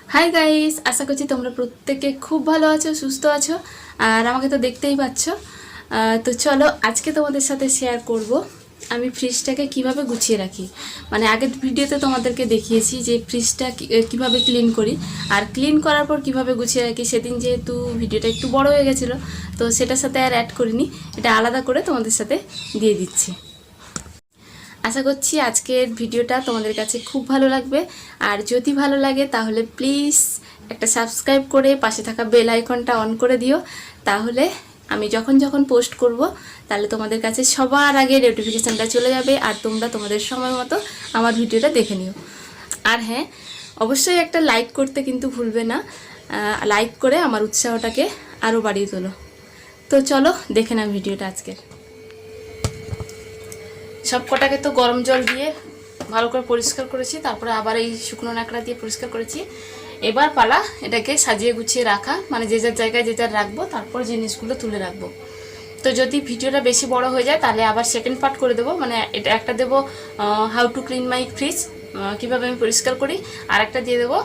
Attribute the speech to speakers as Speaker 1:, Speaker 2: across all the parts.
Speaker 1: Hi guys, আশা করছি তোমরা প্রত্যেকে খুব ভালো আছো, সুস্থ আছো। আর আমাকে তো দেখতেই পাচ্ছ। তো চলো আজকে তোমাদের সাথে শেয়ার করব আমি ফ্রিজটাকে কিভাবে গুছিয়ে রাখি। মানে আগের ভিডিওতে তোমাদেরকে দেখিয়েছি যে ফ্রিজটা কিভাবে ক্লিন করি, আর ক্লিন করার পর কিভাবে গুছিয়ে রাখি। সেদিন যেহেতু ভিডিওটা একটু বড় হয়ে গেছিলো, তো সেটার সাথে আর অ্যাড করিনি, এটা আলাদা করে তোমাদের সাথে দিয়ে দিচ্ছি। আশা করছি আজকের ভিডিওটা তোমাদের কাছে খুব ভালো লাগবে। আর যদি ভালো লাগে তাহলে প্লিজ একটা সাবস্ক্রাইব করে পাশে থাকা বেল আইকনটা অন করে দিও। তাহলে আমি যখন যখন পোস্ট করব তাহলে তোমাদের কাছে সবার আগে নোটিফিকেশানটা চলে যাবে, আর তোমরা তোমাদের সময় মতো আমার ভিডিওটা দেখে নিও। আর হ্যাঁ, অবশ্যই একটা লাইক করতে কিন্তু ভুলবে না। লাইক করে আমার উৎসাহটাকে আরও বাড়িয়ে তোলো। তো চলো দেখে নাও ভিডিওটা আজকের। সব কটাকে তো গরম জল দিয়ে ভালো করে পরিষ্কার করেছি, তারপরে আবার এই শুকনো ন্যাকড়া দিয়ে পরিষ্কার করেছি। এবার পালা এটাকে সাজিয়ে গুছিয়ে রাখা, মানে যে যার জায়গায় যে যার রাখবো, তারপর জিনিসগুলো তুলে রাখবো। তো যদি ভিডিওটা বেশি বড় হয়ে যায় তাহলে আবার সেকেন্ড পার্ট করে দেবো। মানে এটা একটা দেবো how to clean my fridge, কীভাবে আমি পরিষ্কার করি, আর একটা দিয়ে দেবো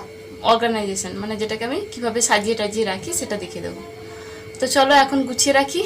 Speaker 1: অর্গানাইজেশন, মানে যেটাকে আমি কীভাবে সাজিয়ে টাজিয়ে রাখি সেটা দেখিয়ে দেবো। তো চলো এখন গুছিয়ে রাখি।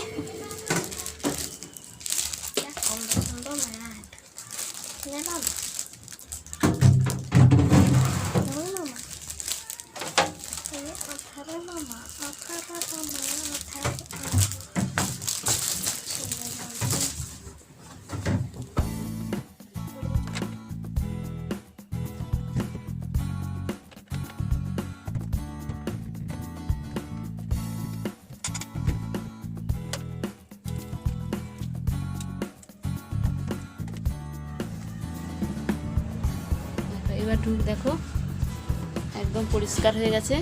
Speaker 1: এবার দেখো একদম পরিষ্কার হয়ে গেছে।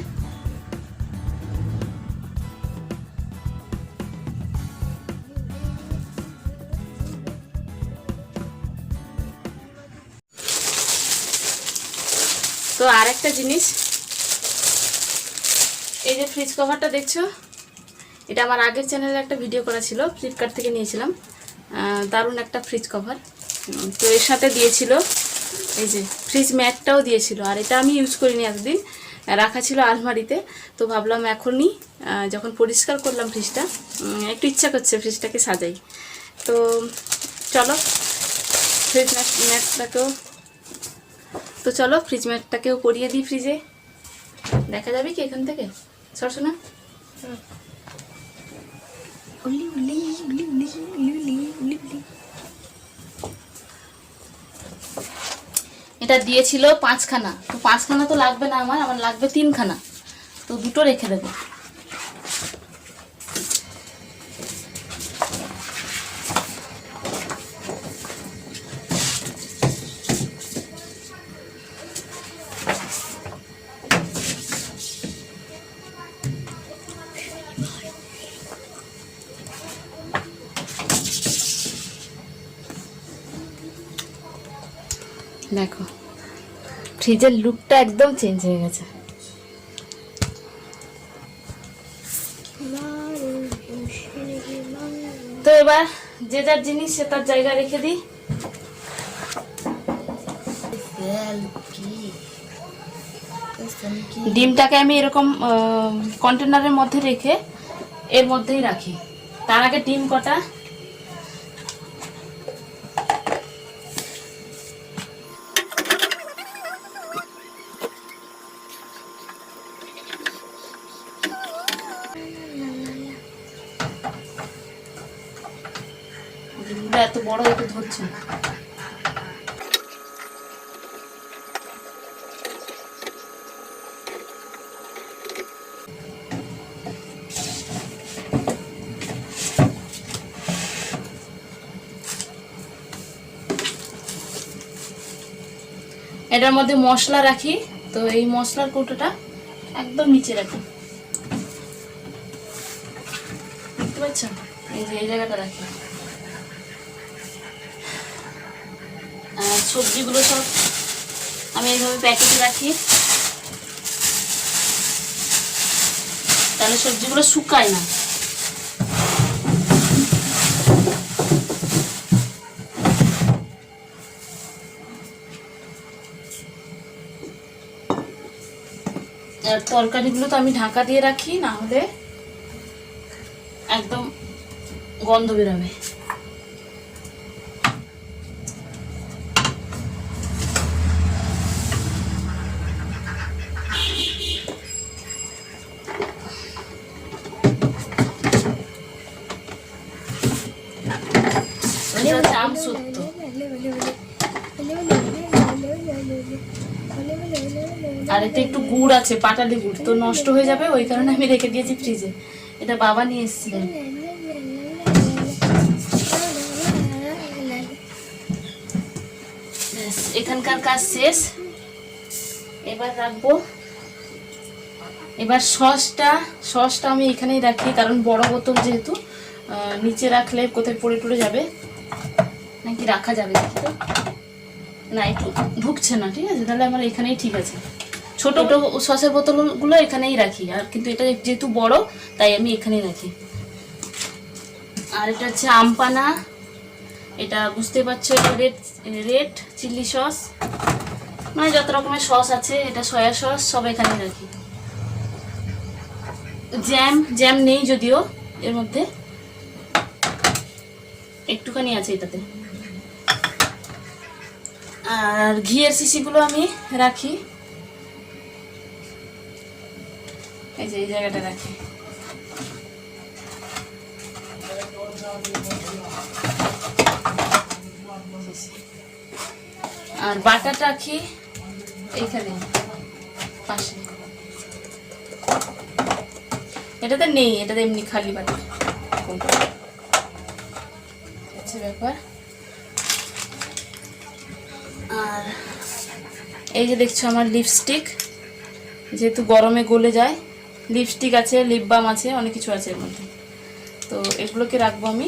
Speaker 1: তো আর একটা জিনিস, এই যে ফ্রিজ কভারটা দেখছো, এটা আমার আগের চ্যানেলে একটা ভিডিও করা ছিল, ফ্লিপকার্ট থেকে নিয়েছিলাম। দারুণ একটা ফ্রিজ কভার। তো এর সাথে দিয়েছিল এই যে ফ্রিজ ম্যাটটাও দিয়েছিল, আর এটা আমি ইউজ করিনি এতদিন, রাখা ছিল আলমারিতে। তো ভাবলাম এখনই যখন পরিষ্কার করলাম ফ্রিজটা, একটু ইচ্ছা করছে ফ্রিজটাকে সাজাই। তো চলো ফ্রিজ ম্যাটটাকেও তো চলো ফ্রিজ ম্যাটটাকেও করিয়ে দিই ফ্রিজে। দেখা যাবে কি এখান থেকে? সর শোনা। এটা দিয়েছিল 5খানা, তো 5খানা তো লাগবে না, আমার লাগবে 3খানা, তো দুটো রেখে দেবো। দেখো ফ্রিজের লুকটা একদম চেঞ্জ হয়ে গেছে। তো এবার যে যার জিনিস সে তার জায়গায় রেখে দিই। ডিমটাকে আমি এরকম কন্টেনারের মধ্যে রেখে এর মধ্যেই রাখি। তার আগে ডিম কটা ডিমটা এত বড় একটু ধরছে। এটার মধ্যে মশলা রাখি, তো এই মশলার কৌটোটা একদম নিচে রাখি, দেখতে পাচ্ছ? এই যে এই জায়গাটা রাখি। সবজিগুলো সব আমি এইভাবে প্যাকেটে রাখি, তাহলে সবজিগুলো শুকায় না। আর তরকারিগুলো তো আমি ঢাকা দিয়ে রাখি, না হলে একদম গন্ধ বেরোবে। আর এতে একটু গুড় আছে, পাটালি গুড়, তো নষ্ট হয়ে যাবে, ওই কারণে আমি রেখে দিয়েছি ফ্রিজে। এটা বাবা নিয়ে এসেছিলেন। এখানকার কাজ শেষ, এবার রাখবো। এবার সসটা আমি এখানেই রাখি, কারণ বড় বোতল যেহেতু, নিচে রাখলে কোথায় পড়ে পড়ে যাবে, নাকি রাখা যাবে দেখি তো। না, একটু ঢুকছে না, ঠিক আছে, তাহলে আমার এখানেই ঠিক আছে। ছোট ছোট সসের বোতলগুলো এখানেই রাখি, আর কিন্তু এটা যেহেতু বড় তাই আমি এখানেই রাখি। আর এটা হচ্ছে আমপানা, এটা বুঝতে পারছো, এটা রেড চিলি সস, মানে যত রকমের সস আছে, এটা সয়া সস, সব এখানেই রাখি। জ্যাম নেই যদিও এর মধ্যে, একটুখানি আছে এটাতে। আর ঘিয়ের শিশিগুলো আমি রাখি এই যে এই জায়গাটা রাখি। আর বাটার রাখি এইখানে পাশে, এটাতে নেই, এটাতে এমনি খালি বাটার। আচ্ছা ব্যাপার। আর এই যে দেখছো আমার লিপস্টিক, যেহেতু গরমে গলে যায়, লিপস্টিক আছে, লিপ বাম আছে, অনেক কিছু আছে এর মধ্যে, তো এগুলোকে রাখবো আমি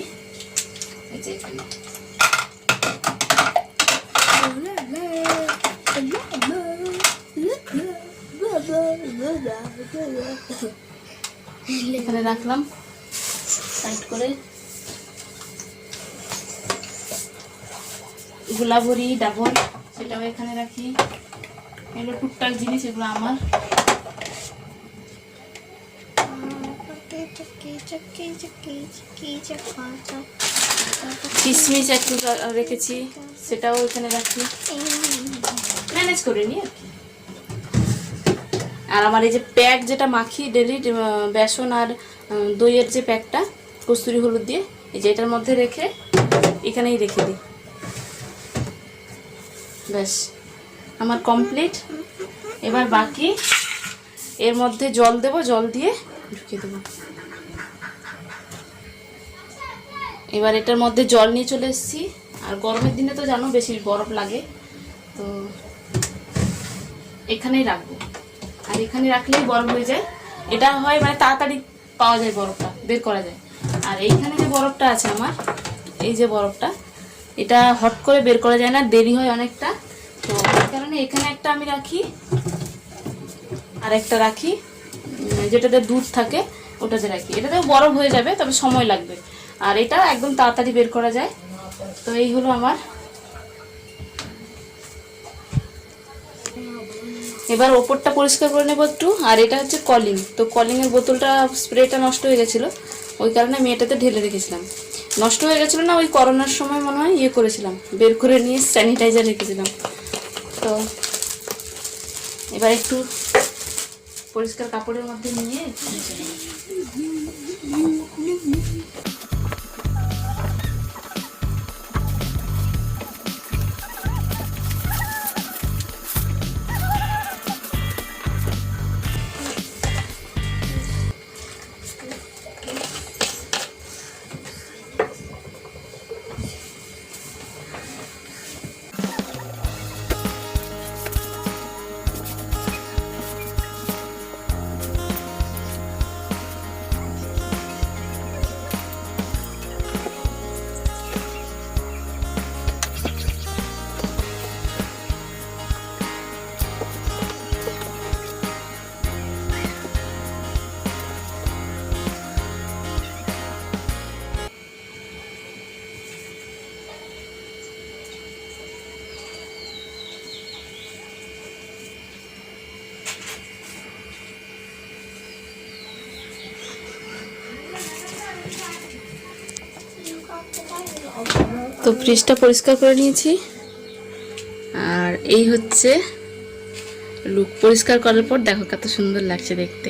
Speaker 1: এই যে এখানে। এখানে রাখলাম টাইট করে। গোলাভরি ডাবল, সেটাও এখানে রাখি। এগুলো টুকটাক জিনিস, এগুলো আমার। কিশমিশ একটু রেখেছি, সেটাও এখানে রাখি, ম্যানেজ করে নি আর কি। আর আমার এই যে প্যাক যেটা মাখি ডেলি, বেসন আর দইয়ের যে প্যাকটা কস্তুরি হলুদ দিয়ে, এই যে এটার মধ্যে রেখে এখানেই রেখে দিই। ব্যাস আমার কমপ্লিট। এবার বাকি এর মধ্যে জল দেব, জল দিয়ে ঢুকিয়ে দেবো। এবার এটার মধ্যে জল নিয়ে চলে এসেছি। আর গরমের দিনে তো জানো বেশি বরফ লাগে, তো এখানেই রাখবো। আর এখানে রাখলেই বরফ হয়ে যায়, এটা হয় মানে তাড়াতাড়ি পাওয়া যায়, বরফটা বের করা যায়। আর এইখানে যে বরফটা আছে আমার, এই যে বরফটা, এটা হট করে বের করা যায় না, দেরি হয় অনেকটা, তো এই কারণে এখানে একটা আমি রাখি, আর একটা রাখি যেটাতে দুধ থাকে ওটাতে রাখি। এটাতেও বরফ হয়ে যাবে, তবে সময় লাগবে, আর এটা একদম তাড়াতাড়ি বের করা যায়। তো এই হলো আমার। এবার ওপরটা পরিষ্কার করে নেবো একটু। আর এটা হচ্ছে কলিং, তো কলিংয়ের বোতলটা স্প্রেটা নষ্ট হয়ে গেছিলো, ওই কারণে আমি এটাতে ঢেলে রেখেছিলাম। নষ্ট হয়ে গেছিলো না, ওই করোনার সময় মনে হয় করেছিলাম, বের করে নিয়ে স্যানিটাইজার রেখেছিলাম। তো এবার একটু পরিষ্কার কাপড়ের মধ্যে নিয়ে তো ফ্রিজটা পরিষ্কার করে নিয়েছি, আর এই হচ্ছে লুক। পরিষ্কার করার পর দেখো কত সুন্দর লাগছে দেখতে।